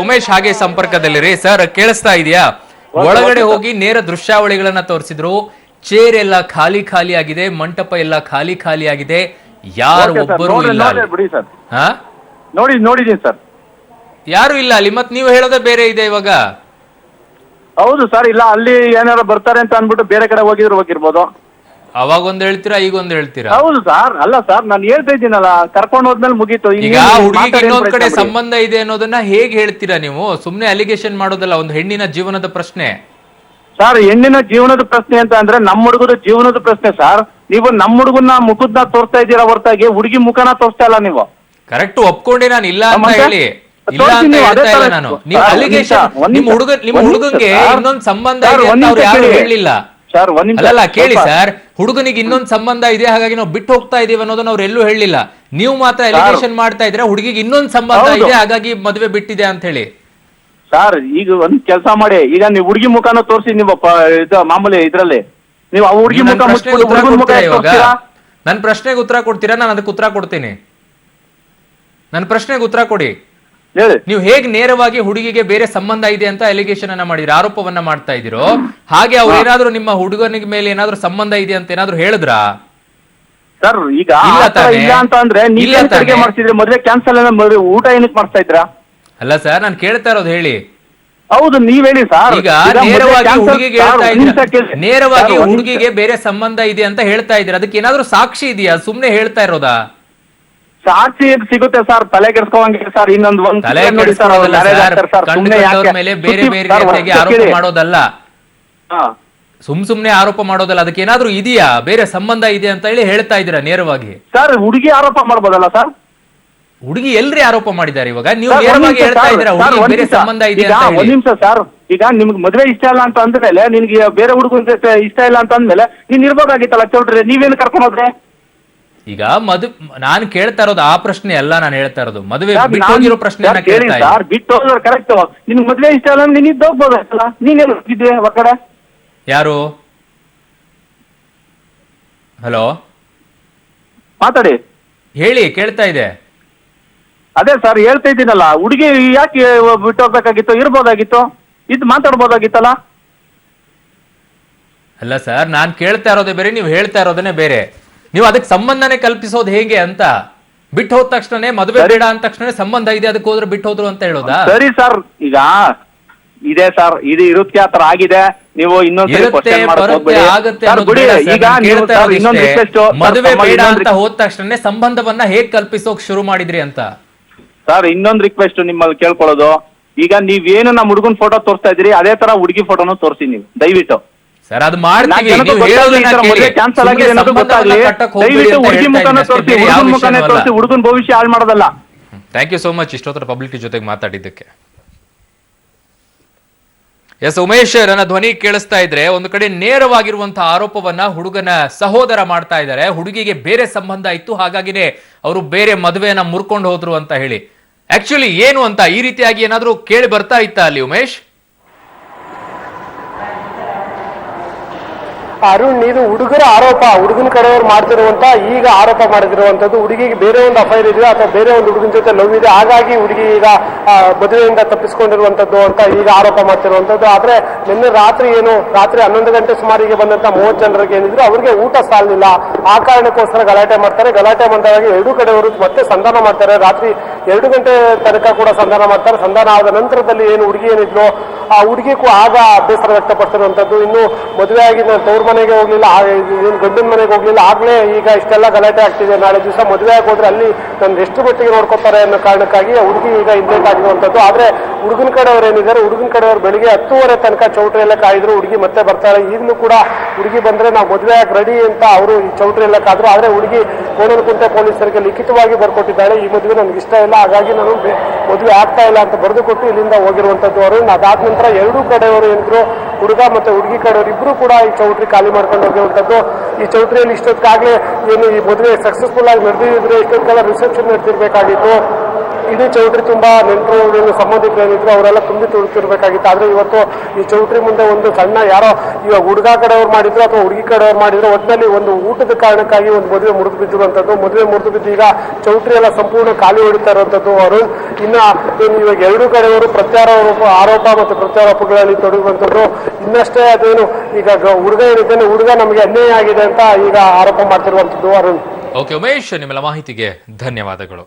ಉಮೇಶ್ ಹಾಗೆ ಸಂಪರ್ಕದಲ್ಲಿರಿ ಸರ್. ಕೇಳಿಸ್ತಾ ಇದೆಯಾ? ಒಳಗಡೆ ಹೋಗಿ ನೇರ ದೃಶ್ಯಾವಳಿಗಳನ್ನ ತೋರಿಸಿದ್ರು. ಚೇರ್ ಎಲ್ಲ ಖಾಲಿ ಖಾಲಿ ಆಗಿದೆ, ಮಂಟಪ ಎಲ್ಲ ಖಾಲಿ ಖಾಲಿ ಆಗಿದೆ, ಯಾರು ಒಬ್ಬರು ಇಲ್ಲ. ನೋಡಿದೀನಿ ಸರ್, ಯಾರು ಇಲ್ಲ ಅಲ್ಲಿ. ಮತ್ ನೀವು ಹೇಳೋದೇ ಬೇರೆ ಇದೆ ಇವಾಗ. ಹೌದು ಸರ್, ಇಲ್ಲ ಅಲ್ಲಿ ಏನಾರು ಬರ್ತಾರೆ ಅಂತ ಅನ್ಬಿಟ್ಟು ಬೇರೆ ಕಡೆ ಹೋಗಿರ್ಬೋದು. ಅವಾಗ ಒಂದ್ ಹೇಳ್ತೀರಾ, ಈಗ ಒಂದ್ ಹೇಳ್ತೀರಾ? ಹೌದು ಸರ್, ಅಲ್ಲ ಸರ್, ನಾನು ಹೇಳ್ತಾ ಇದ್ದೀನಲ್ಲ, ಕರ್ಕೊಂಡು ಹೋದ್ಮೇಲೆ ಮುಗೀತು. ಈಗ ಹುಡುಗಿಗೆ ಇನ್ನೊಂದ್ ಕಡೆ ಸಂಬಂಧ ಇದೆ ಅನ್ನೋದನ್ನ ಹೇಗ್ ಹೇಳ್ತೀರಾ ನೀವು? ಸುಮ್ನೆ ಅಲಿಗೇಷನ್ ಮಾಡೋದಲ್ಲ, ಒಂದು ಹೆಣ್ಣಿನ ಜೀವನದ ಪ್ರಶ್ನೆ ಸರ್. ಹೆಣ್ಣಿನ ಜೀವನದ ಪ್ರಶ್ನೆ ಅಂತ ಅಂದ್ರೆ ನಮ್ಮ ಹುಡುಗದ ಜೀವನದ ಪ್ರಶ್ನೆ ಸರ್. ನೀವು ನಮ್ಮ ಹುಡುಗನ ಮುಖದ ತೋರಿಸ್ತಾ ಇದ್ದೀರಾ ಹೊರತಾಗಿ ಹುಡುಗಿ ಮುಖನ ತೋರಿಸ್ತಾ ಇಲ್ಲ ನೀವು. ಕರೆಕ್ಟ್, ಒಪ್ಕೊಂಡೆ ನಾನು, ಇಲ್ಲ ಅಂತ ಹೇಳಿ ಇಲ್ಲ ಅಂತ ಹೇಳ್ತಾ ಇಲ್ಲ ನಾನು. ನೀವು ಅಲಿಗೇಷನ್, ನಿಮ್ಮ ಹುಡುಗಂಗೆ ಇನ್ನೊಂದ್ ಸಂಬಂಧ ಇದೆ ಅಂತ ಅವ್ರು ಯಾರು ಹೇಳಿಲ್ಲ ಸರ್. ಅಲ್ಲ ಕೇಳಿ ಸರ್, ಹುಡುಗನಿಗೆ ಇನ್ನೊಂದ್ ಸಂಬಂಧ ಇದೆ ಹಾಗಾಗಿ ನಾವು ಬಿಟ್ಟು ಹೋಗ್ತಾ ಇದೀವಿ ಅನ್ನೋದನ್ನ ಅವ್ರು ಎಲ್ಲೂ ಹೇಳಿಲ್ಲ. ನೀವು ಮಾತ್ರ ಅಲಿಗೇಷನ್ ಮಾಡ್ತಾ ಇದ್ರೆ ಹುಡುಗಿಗೆ ಇನ್ನೊಂದ್ ಸಂಬಂಧ ಇದೆ ಹಾಗಾಗಿ ಮದುವೆ ಬಿಟ್ಟಿದೆ ಅಂತ ಹೇಳಿ. ಸರ್ ಈಗ ಒಂದ್ ಕೆಲಸ ಮಾಡಿ, ಈಗ ನೀವು ಹುಡುಗಿ ಮುಖಾನ ತೋರಿಸಿ, ನೀವು ಮಾಮೂಲಿ ಇದ್ರಲ್ಲಿ ನೀವು ಆ ಹುಡುಗಿ ಮುಖ ನನ್ ಪ್ರಶ್ನೆಗೆ ಉತ್ತರ ಕೊಡ್ತೀರಾ? ನಾನು ಅದಕ್ಕೆ ಉತ್ತರ ಕೊಡ್ತೀನಿ. ನನ್ನ ಪ್ರಶ್ನೆಗೆ ಉತ್ತರ ಕೊಡಿ. ನೀವು ಹೇಗ್ ನೇರವಾಗಿ ಹುಡುಗಿಗೆ ಬೇರೆ ಸಂಬಂಧ ಇದೆ ಅಂತ ಅಲಿಗೇಷನ್ ಅನ್ನ ಮಾಡಿದ್ರೆ, ಆರೋಪವನ್ನ ಮಾಡ್ತಾ ಇದ್ದೀರೋ, ಹಾಗೆ ಅವ್ರು ಏನಾದ್ರು ನಿಮ್ಮ ಹುಡುಗನಿಗೆ ಮೇಲೆ ಏನಾದ್ರು ಸಂಬಂಧ ಇದೆ ಅಂತ ಏನಾದ್ರು ಹೇಳಿದ್ರಾ? ಸರ್ ಈಗ ಇಲ್ಲ ಅಂತ ಅಂದ್ರೆ ನೀವು ಮಾಡ್ತಿದ್ರೆ ಮದುವೆ ಕ್ಯಾನ್ಸಲ್, ಊಟ ಏನಕ್ಕೆ ಮಾಡ್ತಾ ಇದ್ರಾ? ಅಲ್ಲ ಸರ್, ನಾನು ಕೇಳ್ತಾ ಇರೋದು ಹೇಳಿ. ಹೌದು, ನೀವ್ ಹೇಳಿ ಸರ್. ಈಗ ನೇರವಾಗಿ ಹುಡುಗಿಗೆ ಹೇಳ್ತಾ ಇದ್ದೀರಾ, ನೇರವಾಗಿ ಹುಡುಗಿಗೆ ಬೇರೆ ಸಂಬಂಧ ಇದೆ ಅಂತ ಹೇಳ್ತಾ ಇದ್ದೀರಾ, ಅದಕ್ಕೆ ಏನಾದ್ರು ಸಾಕ್ಷಿ ಇದೆಯಾ? ಸುಮ್ನೆ ಹೇಳ್ತಾ ಇರೋದಾ? ಸಾಕ್ಷಿ ಸಿಗುತ್ತೆ ಸರ್, ತಲೆ ಕೆಡ್ಸ್ಕೊಂಗೆ ಸರ್. ಇನ್ನೊಂದು ತಲೆ ಮೇಲೆ ಬೇರೆ ಬೇರೆ ರೀತಿಯಾಗಿ ಆರೋಪ ಮಾಡೋದಲ್ಲ, ಸುಮ್ನೆ ಆರೋಪ ಮಾಡೋದಲ್ಲ. ಅದಕ್ಕೆ ಏನಾದ್ರು ಇದೆಯಾ, ಬೇರೆ ಸಂಬಂಧ ಇದೆ ಅಂತ ಹೇಳಿ ಹೇಳ್ತಾ ಇದ್ದೀರಾ ನೇರವಾಗಿ? ಸರ್ ಹುಡುಗಿ ಆರೋಪ ಮಾಡ್ಬೋದಲ್ಲ ಸರ್? ಹುಡುಗಿ ಎಲ್ರಿ ಆರೋಪ ಮಾಡಿದ್ದಾರೆ ಇವಾಗ? ನೀವು ನೇರವಾಗಿ ಹೇಳ್ತಾ ಇದ್ದೀರಾ ಹುಡುಗಿ ಬೇರೆ ಸಂಬಂಧ ಇದೆ ಅಂತ ಹೇಳಿ. ಒಂದ್ ನಿಮಿಷ ಸರ್, ಈಗ ನಿಮ್ಗೆ ಮದುವೆ ಇಷ್ಟ ಇಲ್ಲ ಅಂತ ಅಂದ್ಮೇಲೆ, ನಿನ್ಗೆ ಬೇರೆ ಹುಡುಗನ ಜೊತೆ ಇಷ್ಟ ಇಲ್ಲ ಅಂತ ಅಂದ್ಮೇಲೆ ನೀನ್ ಇರ್ಬೋದಾಗಿತ್ತಲ್ಲ ಚೌಟ್ರಿ, ನೀವೇನು ಕರ್ಕೊಂಡು ಹೋದ್ರೆ? ಈಗ ನಾನು ಕೇಳ್ತಾ ಇರೋದು ಆ ಪ್ರಶ್ನೆ ಅಲ್ಲ, ನಾನು ಹೇಳ್ತಾ ಇರೋದು ಮದುವೆ ಬಿಟ್ಟು ಹೋಗಿರೋ ಪ್ರಶ್ನೆ ಬಿಟ್ಟು ಹೋದ್ರೆ ಕರೆಕ್ಟ್. ನಿನ್ ಮದುವೆ ಇಷ್ಟ ಇಲ್ಲ ನೀನ್ ಇದ್ದು ಹೋಗ್ಬೋದಲ್ಲ, ನೀನೇನು ಹೋಗಿದ್ದೆ ಹೊರಗಡೆ? ಯಾರು? ಹಲೋ, ಮಾತಾಡಿ, ಹೇಳಿ, ಕೇಳ್ತಾ ಇದೆ. ಅದೇ ಸರ್ ಹೇಳ್ತಾ ಇದ್ದೀನಲ್ಲ, ಹುಡುಗಿ ಯಾಕೆ ಬಿಟ್ಟು ಹೋಗ್ಬೇಕಾಗಿತ್ತು, ಇರ್ಬೋದಾಗಿತ್ತು, ಇದು ಮಾತಾಡ್ಬೋದಾಗಿತ್ತಲ್ಲ. ಅಲ್ಲ ಸರ್, ನಾನ್ ಕೇಳ್ತಾ ಇರೋದೇ ಬೇರೆ, ನೀವು ಹೇಳ್ತಾ ಇರೋದನ್ನೇ ಬೇರೆ. ನೀವು ಅದಕ್ಕೆ ಸಂಬಂಧನೇ ಕಲ್ಪಿಸೋದು ಹೇಗೆ ಅಂತ. ಬಿಟ್ಟು ಹೋದ ತಕ್ಷಣ ಮದುವೆ ಬೇಡ ಅಂದ ತಕ್ಷಣ ಸಂಬಂಧ ಇದೆ ಅದಕ್ಕೆ ಹೋದ್ರೆ ಬಿಟ್ಟು ಹೋದ್ರು ಅಂತ ಹೇಳೋದಾ? ಸರಿ ಸರ್, ಈಗ ಇದೆ ಸರ್, ಇದು ಇರುತ್ತೆ, ಆತರ ಆಗಿದೆ. ನೀವು ಇನ್ನೊಂದ್ಸರಿ ಕ್ವಶ್ಚನ್ ಮಾಡಕ್ ಹೋಗ್ಬೇಡಿ. ಸರ್, ಬಿಡಿ. ಈಗ ನೀವು ಸರ್ ಇನ್ನೊಂದು ರಿಕ್ವೆಸ್ಟ್, ಮದುವೆ ಬೇಡ ಅಂತ ಹೋದ ತಕ್ಷಣ ಸಂಬಂಧವನ್ನ ಹೇಗ್ ಕಲ್ಪಿಸೋಕ್ ಶುರು ಮಾಡಿದ್ರಿ ಅಂತ. ಸರ್ ಇನ್ನೊಂದು ರಿಕ್ವೆಸ್ಟ್ ನಿಮ್ಮಲ್ಲಿ ಕೇಳ್ಕೊಳ್ಳೋದು, ಈಗ ನೀವೇನು ನಮ್ಮ ಹುಡುಗನ್ ಫೋಟೋ ತೋರಿಸ್ತಾ ಇದ್ರಿ, ಅದೇ ತರ ಹುಡುಗಿ ಫೋಟೋನು ತೋರಿಸಿ ನೀವು ದಯವಿಟ್ಟು. ಸರ್ ಅದು ಮಾಡ್ತೀವಿ, ಕ್ಯಾನ್ಸಲ್ ಆಗಿದೆ ಅನ್ನೋದು ಗೊತ್ತಾಗ್ಲಿ. ದಯವಿಟ್ಟು ಹುಡುಗಿ ಮುಖಾನ ತೋರಿಸಿ, ಹುಡುಗನ ಮುಖಾನೇ ತೋರಿಸಿ, ಹುಡುಗನ ಭವಿಷ್ಯ ಹಾಳು ಮಾಡೋದಲ್ಲ. ಥ್ಯಾಂಕ್ ಯು ಸೋ ಮಚ್ ಇಷ್ಟೊತ್ತರ ಪಬ್ಲಿಕ್ ಜೊತೆಗೆ ಮಾತಾಡಿದ್ದಕ್ಕೆ. ಎಸ್ ಉಮೇಶ್, ನನ್ನ ಧ್ವನಿ ಕೇಳಿಸ್ತಾ ಇದ್ರೆ ಒಂದು ಕಡೆ ನೇರವಾಗಿರುವಂತಹ ಆರೋಪವನ್ನ ಹುಡುಗನ ಸಹೋದರ ಮಾಡ್ತಾ ಇದ್ದಾರೆ. ಹುಡುಗಿಗೆ ಬೇರೆ ಸಂಬಂಧ ಇತ್ತು, ಹಾಗಾಗಿನೇ ಅವರು ಬೇರೆ ಮದುವೆಯನ್ನ ಮುರ್ಕೊಂಡು ಹೋದ್ರು ಅಂತ ಹೇಳಿ. ಆಕ್ಚುಲಿ ಏನು ಅಂತ ಈ ರೀತಿಯಾಗಿ ಏನಾದ್ರೂ ಕೇಳಿ ಬರ್ತಾ ಇತ್ತ ಅಲ್ಲಿ ಉಮೇಶ್? ಅರುಣ್, ಇದು ಹುಡುಗರ ಆರೋಪ, ಹುಡುಗನ ಕಡೆಯವರು ಮಾಡ್ತಿರುವಂತ ಈಗ ಆರೋಪ ಮಾಡಿದಿರುವಂತದ್ದು. ಹುಡುಗಿಗೆ ಬೇರೆ ಒಂದು ಅಫೈರ್ ಇದೆ ಅಥವಾ ಬೇರೆ ಒಂದು ಹುಡುಗನ ಜೊತೆ ಲವ್ ಇದೆ, ಹಾಗಾಗಿ ಹುಡುಗಿ ಈಗ ಮದುವೆಯಿಂದ ತಪ್ಪಿಸ್ಕೊಂಡಿರುವಂತದ್ದು ಅಂತ ಈಗ ಆರೋಪ ಮಾಡ್ತಿರುವಂತದ್ದು. ಆದ್ರೆ ನಿನ್ನೆ ರಾತ್ರಿ 11 ಗಂಟೆ ಸುಮಾರಿಗೆ ಬಂದಂತ 30 ಜನರಿಗೆ ಏನಿದ್ರು ಅವ್ರಿಗೆ ಊಟ ಸಾಲಿಲ್ಲ, ಆ ಕಾರಣಕ್ಕೋಸ್ಕರ ಗಲಾಟೆ ಮಾಡ್ತಾರೆ. ಗಲಾಟೆ ಬಂದಾಗ ಎರಡೂ ಕಡೆಯವರು ಮತ್ತೆ ಸಂಧಾನ ಮಾಡ್ತಾರೆ. ರಾತ್ರಿ 2 ಗಂಟೆ ತನಕ ಕೂಡ ಸಂಧಾನ ಮಾಡ್ತಾರೆ. ಸಂಧಾನ ಆದ ನಂತರದಲ್ಲಿ ಏನು ಹುಡುಗಿ ಏನಿದ್ಲು, ಆ ಹುಡುಗಿಗೂ ಆಗ ಬೇಸರ ವ್ಯಕ್ತಪಡಿಸಿರುವಂತದ್ದು. ಇನ್ನು ಮದುವೆ ಆಗಿ ನಾನು ತವ್ರ ಮನೆಗೆ ಹೋಗ್ಲಿಲ್ಲ, ಏನು ಗಂಡನ ಮನೆಗೆ ಹೋಗ್ಲಿಲ್ಲ, ಆಗ್ಲೇ ಈಗ ಇಷ್ಟೆಲ್ಲ ಗಲಾಟೆ ಆಗ್ತಿದೆ. ನಾಳೆ ದಿವಸ ಮದುವೆ ಆಗಿ ಹೋದ್ರೆ ಅಲ್ಲಿ ನನ್ನ ಎಷ್ಟು ಮಟ್ಟಿಗೆ ನೋಡ್ಕೊತಾರೆ ಅನ್ನೋ ಕಾರಣಕ್ಕಾಗಿ ಹುಡುಗಿ ಈಗ ಇಂಪ್ಲೇಟ್ ಆಗಿರುವಂತದ್ದು. ಆದ್ರೆ ಹುಡುಗನ ಕಡೆಯವರು ಏನಿದ್ದಾರೆ, ಹುಡುಗನ ಕಡೆಯವರು ಬೆಳಿಗ್ಗೆ 10:30 ತನಕ ಚೌಟ್ರಿಯಲ್ಲೇ ಕಾಯ್ದ್ರು. ಹುಡುಗಿ ಮತ್ತೆ ಬರ್ತಾರೆ. ಈಗಲೂ ಕೂಡ ಹುಡುಗಿ ಬಂದ್ರೆ ನಾವು ಮದುವೆ ಆಗಿ ರೆಡಿ ಅಂತ ಅವರು ಈ ಚೌಟ್ರಿಯಲ್ಲೇ ಕಾದ್ರು. ಆದ್ರೆ ಹುಡುಗಿ ಕೋಣನಕುಂಟೆ ಪೊಲೀಸರಿಗೆ ಲಿಖಿತವಾಗಿ ಬರ್ಕೊಟ್ಟಿದ್ದಾಳೆ, ಈ ಮದುವೆ ನನಗೆ ಇಷ್ಟ ಇಲ್ಲ, ಹಾಗಾಗಿ ನಾನು ಮದುವೆ ಆಗ್ತಾ ಇಲ್ಲ ಅಂತ ಬರೆದು ಕೊಟ್ಟು ಇಲ್ಲಿಂದ ಹೋಗಿರುವಂತದ್ದು. ಅವರು ಅದಾದ ನಂತರ ಎರಡೂ ಕಡೆಯವರು ಏನಿದ್ರು, ಹುಡುಗ ಮತ್ತೆ ಹುಡುಗಿ ಕಡೆಯವರು ಇಬ್ರು ಕೂಡ ಈ ಚೌಟ್ರಿ ಖಾಲಿ ಮಾಡ್ಕೊಂಡು ಹೋಗಿರುವಂತದ್ದು. ಈ ಚೌಟ್ರಿಯಲ್ಲಿ ಇಷ್ಟೊತ್ತಾಗ್ಲೇ ಏನು ಈ ಮದುವೆ ಸಕ್ಸಸ್ಫುಲ್ ಆಗಿ ನಡೆದಿದ್ರೆ ಇಷ್ಟೊತ್ತಿಗೆಲ್ಲ ರಿಸೆಪ್ಷನ್ ನಡೆದಿರ್ಬೇಕಾಗಿತ್ತು. ಇಡೀ ಚೌಟ್ರಿ ತುಂಬಾ ನೆಂಟರು ಸಂಬಂಧಿಕರು ಏನಿದ್ರು ಅವರೆಲ್ಲ ತುಂಬಿ ತುಳುಕಿರ್ಬೇಕಾಗಿತ್ತು. ಆದ್ರೆ ಇವತ್ತು ಈ ಚೌಟ್ರಿ ಮುಂದೆ ಒಂದು ಸಣ್ಣ ಯಾರೋ ಇವಾಗ ಹುಡುಗ ಕಡೆಯವ್ರು ಮಾಡಿದ್ರು ಅಥವಾ ಹುಡುಗಿ ಕಡೆಯವ್ರು ಮಾಡಿದ್ರು, ಒಟ್ಟಿನಲ್ಲಿ ಒಂದು ಊಟದ ಕಾರಣಕ್ಕಾಗಿ ಒಂದು ಮದುವೆ ಮುರಿದು ಬಿದ್ದಿರುವಂತದ್ದು. ಮದುವೆ ಮುರಿದು ಬಿದ್ದು ಈಗ ಚೌಟ್ರಿ ಎಲ್ಲ ಸಂಪೂರ್ಣ ಖಾಲಿ ಹೊಡಿತಾ ಇರುವಂತದ್ದು. ಅವರು ಇನ್ನ ಇವಾಗ ಎರಡೂ ಕಡೆಯವರು ಆರೋಪ ಮತ್ತು ಪ್ರತ್ಯಾರೋಪಗಳಲ್ಲಿ ತೊಡಗುವಂತದ್ದು. ಇನ್ನಷ್ಟೇ ಅದೇನು ಈಗ ಹುಡುಗ ಏನಿದ್ದಾನೆ, ಹುಡುಗ ನಮಗೆ ಅನ್ಯಾಯ ಆಗಿದೆ ಅಂತ ಈಗ ಆರೋಪ ಮಾಡ್ತಿರುವಂತದ್ದು. ಅರುಣ್. ಓಕೆ ಉಮೇಶ್, ನಿಮ್ಮೆಲ್ಲ ಮಾಹಿತಿಗೆ ಧನ್ಯವಾದಗಳು.